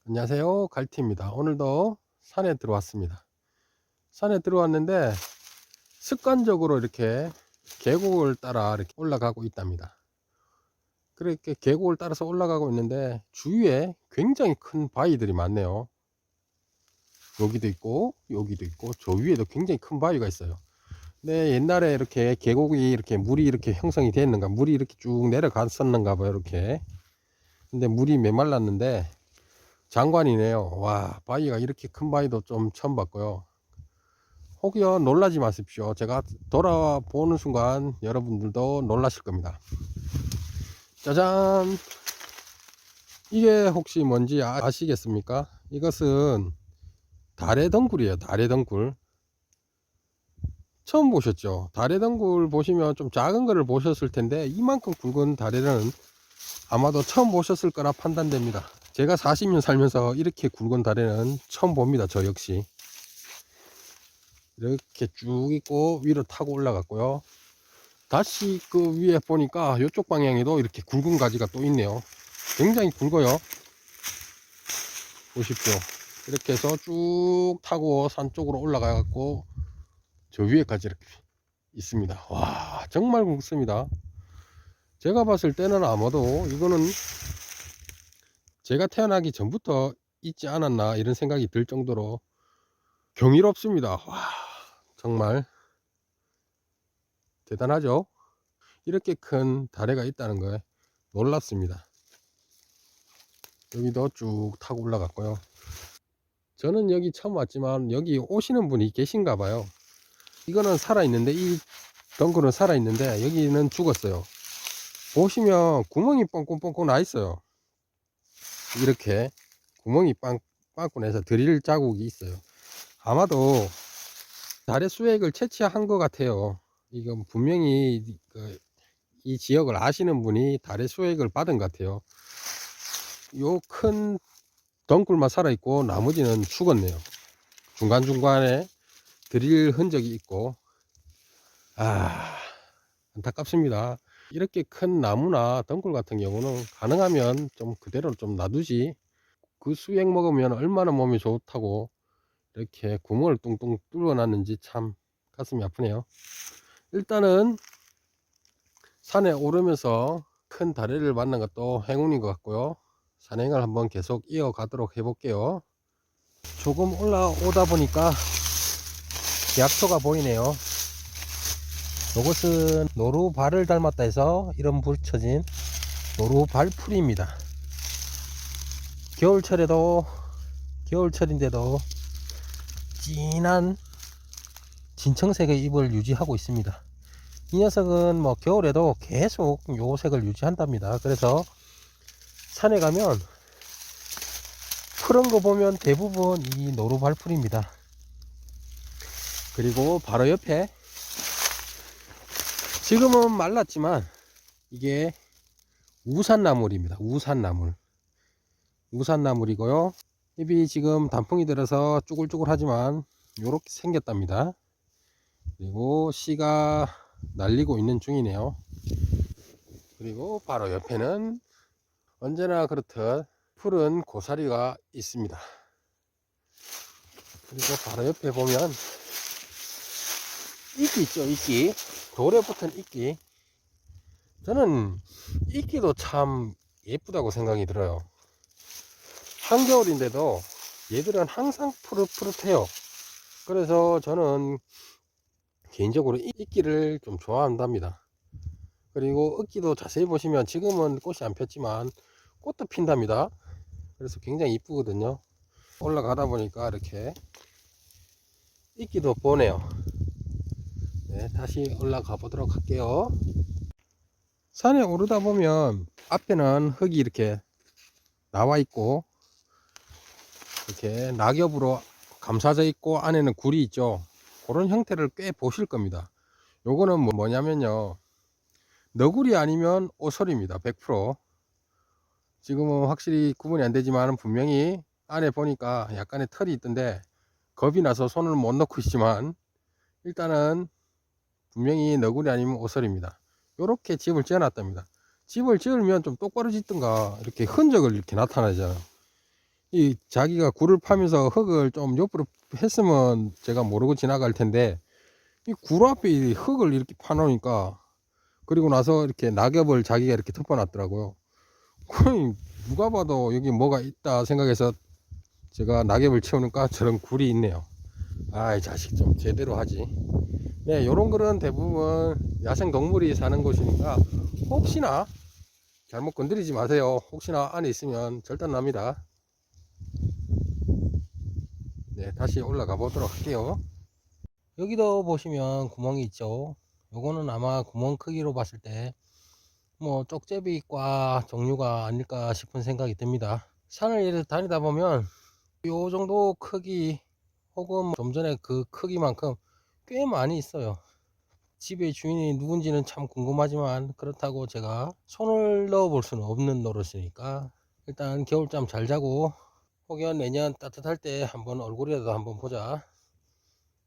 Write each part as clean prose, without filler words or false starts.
안녕하세요, 갈티입니다. 오늘도 산에 들어왔습니다. 산에 들어왔는데 습관적으로 이렇게 계곡을 따라 이렇게 올라가고 있답니다. 그렇게 계곡을 따라서 올라가고 있는데 주위에 굉장히 큰 바위들이 많네요. 여기도 있고 여기도 있고 저 위에도 굉장히 큰 바위가 있어요. 근데 옛날에 이렇게 계곡이 이렇게 물이 이렇게 형성이 됐는가, 물이 이렇게 쭉 내려갔었는가 봐요. 이렇게. 근데 물이 메말랐는데 장관이네요. 와, 바위가 이렇게 큰 바위도 좀 처음 봤고요. 혹여 놀라지 마십시오. 제가 돌아보는 순간 여러분들도 놀라실 겁니다. 짜잔! 이게 혹시 뭔지 아시겠습니까? 이것은 다래덩굴이에요. 다래덩굴. 처음 보셨죠? 다래덩굴 보시면 좀 작은 거를 보셨을 텐데 이만큼 굵은 다래는 아마도 처음 보셨을 거라 판단됩니다. 제가 40년 살면서 이렇게 굵은 다래는 처음 봅니다. 저 역시. 이렇게 쭉 있고 위로 타고 올라갔고요. 다시 그 위에 보니까 이쪽 방향에도 이렇게 굵은 가지가 또 있네요. 굉장히 굵어요. 보십시오. 이렇게 해서 쭉 타고 산 쪽으로 올라가 갖고 저 위에까지 이렇게 있습니다. 와, 정말 굵습니다. 제가 봤을 때는 아마도 이거는 제가 태어나기 전부터 있지 않았나 이런 생각이 들 정도로 경이롭습니다. 와, 정말 대단하죠. 이렇게 큰 다래가 있다는 거에 놀랍습니다. 여기도 쭉 타고 올라갔고요. 저는 여기 처음 왔지만 여기 오시는 분이 계신가 봐요. 이거는 살아있는데, 이 덩굴은 살아있는데 여기는 죽었어요. 보시면 구멍이 뻥뻥뻥뻥 나 있어요. 이렇게 구멍이 빵빵 내서 드릴 자국이 있어요. 아마도 달의 수액을 채취한 것 같아요. 이건 분명히 이 지역을 아시는 분이 달의 수액을 받은 것 같아요. 요 큰 덩굴만 살아있고 나머지는 죽었네요. 중간중간에 드릴 흔적이 있고, 안타깝습니다. 이렇게 큰 나무나 덩굴 같은 경우는 가능하면 좀 그대로 좀 놔두지, 그 수액 먹으면 얼마나 몸에 좋다고 이렇게 구멍을 뚱뚱 뚫어 놨는지 참 가슴이 아프네요. 일단은 산에 오르면서 큰 다리를 만난 것도 행운인 것 같고요. 산행을 한번 계속 이어가도록 해볼게요. 조금 올라오다 보니까 약초가 보이네요. 이것은 노루발을 닮았다 해서 이름 붙여진 노루발풀입니다. 겨울철인데도 진한 진청색의 잎을 유지하고 있습니다. 이 녀석은 뭐 겨울에도 계속 요 색을 유지한답니다. 그래서 산에 가면 푸른 거 보면 대부분 이 노루발풀입니다. 그리고 바로 옆에, 지금은 말랐지만 이게 우산나물입니다. 우산나물이고요. 잎이 지금 단풍이 들어서 쭈글쭈글 하지만 요렇게 생겼답니다. 그리고 씨가 날리고 있는 중이네요. 그리고 바로 옆에는 언제나 그렇듯 푸른 고사리가 있습니다. 그리고 바로 옆에 보면 이끼 있죠. 이끼, 돌에 붙은 이끼. 저는 이끼도 참 예쁘다고 생각이 들어요. 한겨울인데도 얘들은 항상 푸릇푸릇해요. 그래서 저는 개인적으로 이끼를 좀 좋아한답니다. 그리고 이끼도 자세히 보시면 지금은 꽃이 안 폈지만 꽃도 핀답니다. 그래서 굉장히 이쁘거든요. 올라가다 보니까 이렇게 이끼도 보네요. 네, 다시 올라가 보도록 할게요. 산에 오르다 보면 앞에는 흙이 이렇게 나와 있고 이렇게 낙엽으로 감싸져 있고 안에는 굴이 있죠. 그런 형태를 꽤 보실 겁니다. 요거는 뭐냐면요, 너구리 아니면 오솔입니다. 100%. 지금은 확실히 구분이 안 되지만 분명히 안에 보니까 약간의 털이 있던데 겁이 나서 손을 못 넣고 있지만 일단은 분명히 너구리 아니면 오솔입니다. 요렇게 집을 지어 놨답니다. 집을 지으면 좀 똑바로 짓든가, 이렇게 흔적을 이렇게 나타나잖아요. 이 자기가 굴을 파면서 흙을 좀 옆으로 했으면 제가 모르고 지나갈 텐데, 이 굴 앞에 이 흙을 이렇게 파놓으니까, 그리고 나서 이렇게 낙엽을 자기가 이렇게 덮어놨더라고요. 거의 누가 봐도 여기 뭐가 있다 생각해서 제가 낙엽을 채우니까 저런 굴이 있네요. 아이 자식 좀 제대로 하지. 네, 요런 글은 대부분 야생 동물이 사는 곳이니까 혹시나 잘못 건드리지 마세요. 혹시나 안에 있으면 절단 납니다. 네, 다시 올라가 보도록 할게요. 여기도 보시면 구멍이 있죠. 요거는 아마 구멍 크기로 봤을 때 뭐 쪽제비과 종류가 아닐까 싶은 생각이 듭니다. 산을 이렇게 다니다 보면 요 정도 크기 혹은 좀 전에 그 크기만큼 꽤 많이 있어요. 집의 주인이 누군지는 참 궁금하지만 그렇다고 제가 손을 넣어 볼 수는 없는 노릇이니까 일단 겨울잠 잘 자고 혹여 내년 따뜻할 때 한번 얼굴이라도 한번 보자.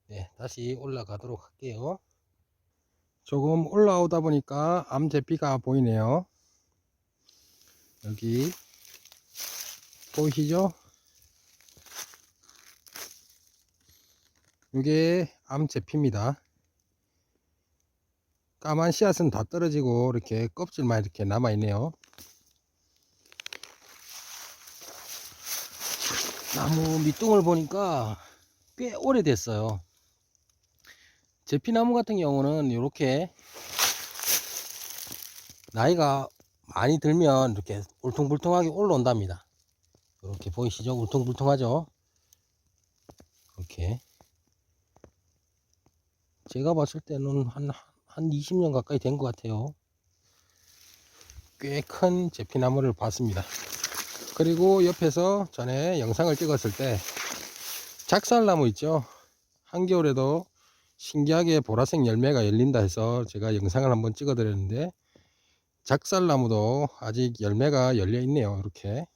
네, 다시 올라가도록 할게요. 조금 올라오다 보니까 암제피가 보이네요. 여기 보이시죠? 이게 암제피입니다. 까만 씨앗은 다 떨어지고 이렇게 껍질만 이렇게 남아 있네요. 나무 밑둥을 보니까 꽤 오래됐어요. 제피나무 같은 경우는 이렇게 나이가 많이 들면 이렇게 울퉁불퉁하게 올라온답니다. 이렇게 보이시죠? 울퉁불퉁하죠? 이렇게 제가 봤을 때는 한 20년 가까이 된 것 같아요. 꽤 큰 제피나무를 봤습니다. 그리고 옆에서 전에 영상을 찍었을 때 작살나무 있죠? 한겨울에도 신기하게 보라색 열매가 열린다 해서 제가 영상을 한번 찍어 드렸는데 작살나무도 아직 열매가 열려 있네요. 이렇게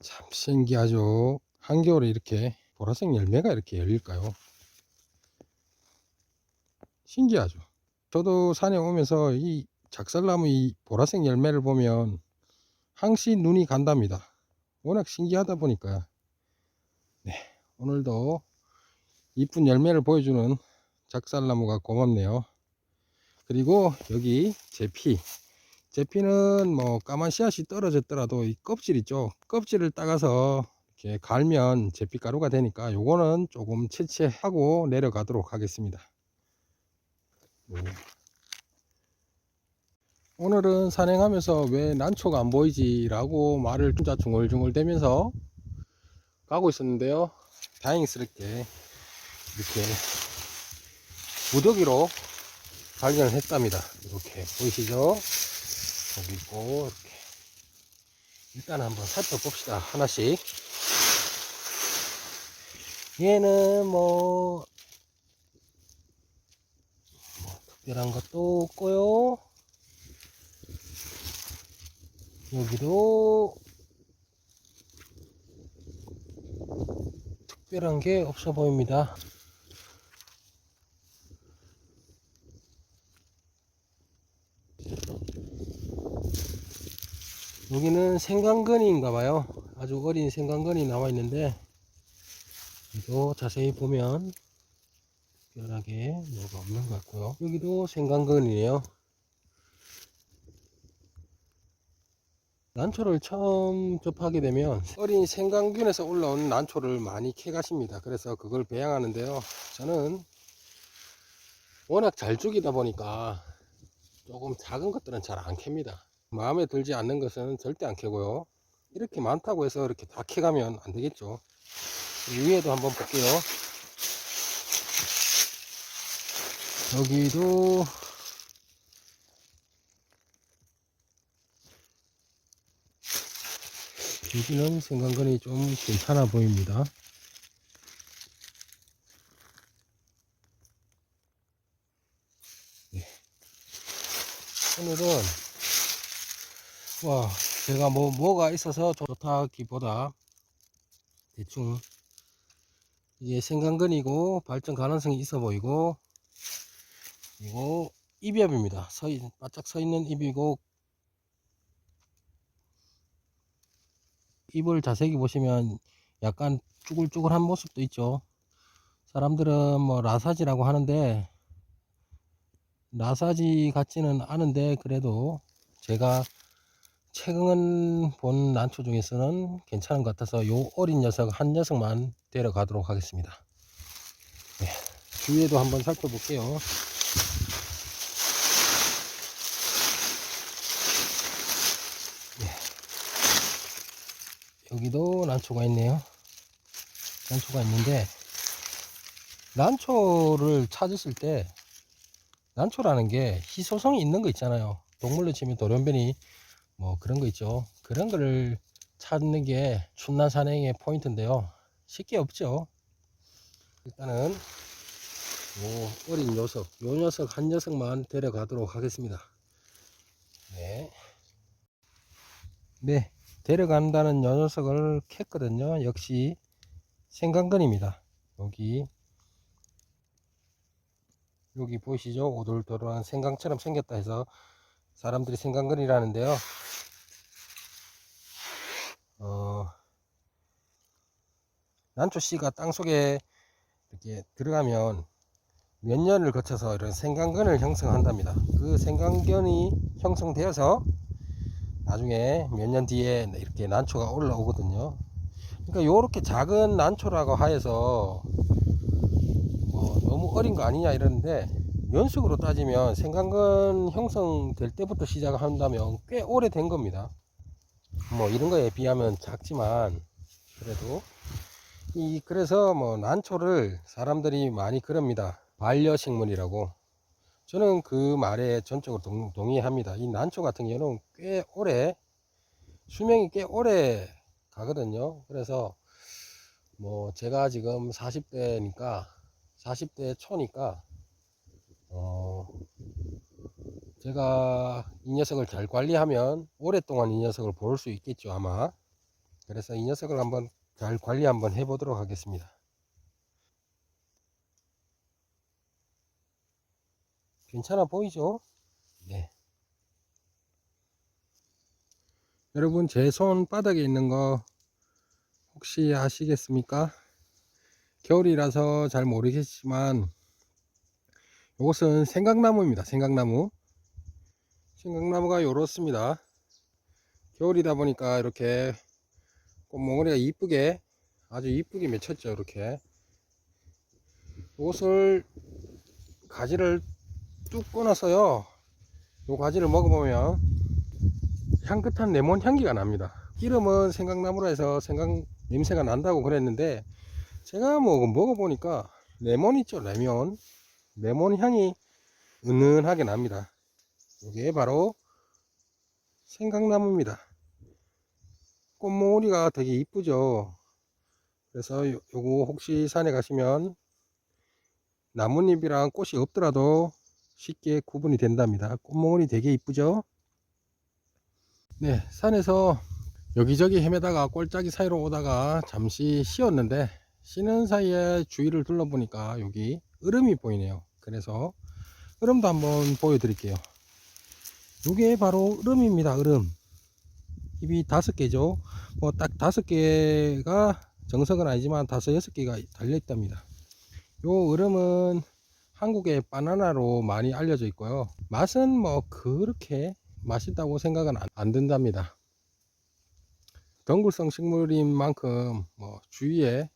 참 신기하죠. 한겨울에 이렇게 보라색 열매가 이렇게 열릴까요? 신기하죠. 저도 산에 오면서 이 작살나무 이 보라색 열매를 보면 항시 눈이 간답니다. 워낙 신기하다 보니까. 네, 오늘도 이쁜 열매를 보여주는 작살나무가 고맙네요. 그리고 여기 제피는 뭐 까만 씨앗이 떨어졌더라도 이 껍질 있죠. 껍질을 따가서 이렇게 갈면 제피가루가 되니까 요거는 조금 채취하고 내려가도록 하겠습니다. 오늘은 산행하면서 왜 난초가 안 보이지 라고 말을 진짜 중얼중얼 대면서 가고 있었는데요. 다행스럽게 이렇게 무더기로 발견을 했답니다. 이렇게 보이시죠? 여기 있고 이렇게 일단 한번 살펴봅시다. 하나씩. 얘는 뭐 특별한 것도 없고요. 여기도 특별한 게 없어 보입니다. 여기는 생강근이인가 봐요. 아주 어린 생강근이 나와 있는데 이거 자세히 보면 특별하게 뭐가 없는 것 같고요. 여기도 생강근이에요. 난초를 처음 접하게 되면 어린 생강균에서 올라온 난초를 많이 캐 가십니다. 그래서 그걸 배양하는데요. 저는 워낙 잘 죽이다 보니까 조금 작은 것들은 잘 안 캡니다. 마음에 들지 않는 것은 절대 안 캐고요. 이렇게 많다고 해서 이렇게 다 캐가면 안 되겠죠. 위에도 한번 볼게요. 여기도 여기는 생강근이 좀 괜찮아 보입니다. 네. 오늘은 제가 뭐가 있어서 좋다기보다 대충 이게 생강근이고 발전 가능성이 있어 보이고 그리고 입엽입니다. 바짝 서 있는 잎이고 잎을 자세히 보시면 약간 쭈글쭈글한 모습도 있죠. 사람들은 뭐 라사지라고 하는데 라사지 같지는 않은데 그래도 제가 최근 본 난초 중에서는 괜찮은 것 같아서 요 어린 녀석 한 녀석만 데려가도록 하겠습니다. 네, 주위에도 한번 살펴볼게요. 네, 여기도 난초가 있네요. 난초가 있는데 난초를 찾으실 때 난초라는 게 희소성이 있는 거 있잖아요. 동물로 치면 돌연변이 뭐 그런 거 있죠. 그런 거를 찾는 게 춘난 산행의 포인트인데요. 쉽게 없죠. 일단은 요 어린 녀석, 요 녀석 한 녀석만 데려가도록 하겠습니다. 네. 네. 데려간다는 요 녀석을 캤거든요. 역시 생강근입니다. 여기 보이시죠? 오돌도돌한 생강처럼 생겼다 해서 사람들이 생강근이라는데요. 난초 씨가 땅속에 이렇게 들어가면 몇 년을 거쳐서 이런 생강근을 형성한답니다. 그 생강근이 형성되어서 나중에 몇 년 뒤에 이렇게 난초가 올라오거든요. 그러니까 요렇게 작은 난초라고 하여서 뭐 너무 어린 거 아니냐 이러는데 연식으로 따지면 생강근 형성될 때부터 시작한다면 꽤 오래된 겁니다. 뭐 이런 거에 비하면 작지만 그래도 그래서 뭐 난초를 사람들이 많이 그럽니다. 반려식물이라고. 저는 그 말에 전적으로 동의합니다. 이 난초 같은 경우는 꽤 오래 수명이 꽤 오래 가거든요. 그래서 뭐 제가 지금 40대니까 40대 초니까 제가 이 녀석을 잘 관리하면 오랫동안 이 녀석을 볼 수 있겠죠 아마. 그래서 이 녀석을 한번 잘 관리 한번 해 보도록 하겠습니다. 괜찮아 보이죠? 네. 여러분 제 손바닥에 있는 거 혹시 아시겠습니까? 겨울이라서 잘 모르겠지만 이것은 생강나무입니다. 생강나무. 생강나무가 요렇습니다. 겨울이다 보니까 이렇게 꽃몽어리가 이쁘게 아주 이쁘게 맺혔죠. 이렇게 이것을 가지를 뚝 끊어서요 요 가지를 먹어보면 향긋한 레몬 향기가 납니다. 이름은 생강나무라 해서 생강 냄새가 난다고 그랬는데 제가 뭐 먹어보니까 레몬 있죠. 레몬 향이 은은하게 납니다. 이게 바로 생강나무입니다. 꽃몽우리가 되게 이쁘죠. 그래서 요거 혹시 산에 가시면 나뭇잎이랑 꽃이 없더라도 쉽게 구분이 된답니다. 꽃몽우리 되게 이쁘죠. 네, 산에서 여기저기 헤매다가 꼴짜기 사이로 오다가 잠시 쉬었는데 쉬는 사이에 주위를 둘러보니까 여기 으름이 보이네요. 그래서 으름도 한번 보여드릴게요. 이게 바로 으름입니다. 으름. 잎이 5개죠. 뭐 딱 5개가 정석은 아니지만 5, 6개가 달려 있답니다. 요 으름은 한국의 바나나로 많이 알려져 있고요. 맛은 뭐 그렇게 맛있다고 생각은 안 든답니다. 덩굴성 식물인 만큼 뭐 주위에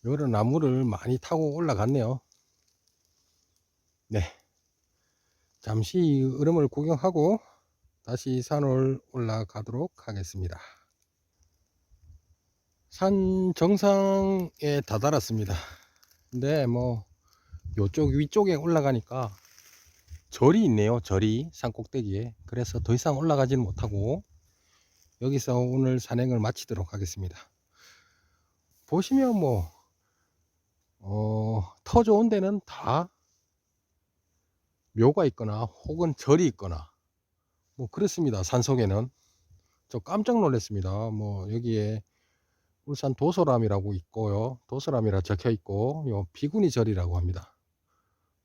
여러 나무를 많이 타고 올라갔네요. 네, 잠시 으름을 구경하고 다시 산을 올라가도록 하겠습니다. 산 정상에 다다랐습니다. 근데 뭐 요쪽 위쪽에 올라가니까 절이 있네요. 절이 산 꼭대기에. 그래서 더 이상 올라가지는 못하고 여기서 오늘 산행을 마치도록 하겠습니다. 보시면 뭐 터 좋은 데는 다 묘가 있거나 혹은 절이 있거나 뭐 그렇습니다. 산속에는. 저 깜짝 놀랐습니다. 뭐 여기에 울산 도소람이라고 있고요. 도소람이라 적혀 있고 요 비구니 절이라고 합니다.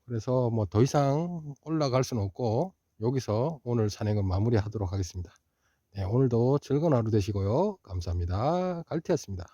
그래서 뭐 더 이상 올라갈 수는 없고 여기서 오늘 산행을 마무리하도록 하겠습니다. 오늘도 즐거운 하루 되시고요. 감사합니다. 갈티였습니다.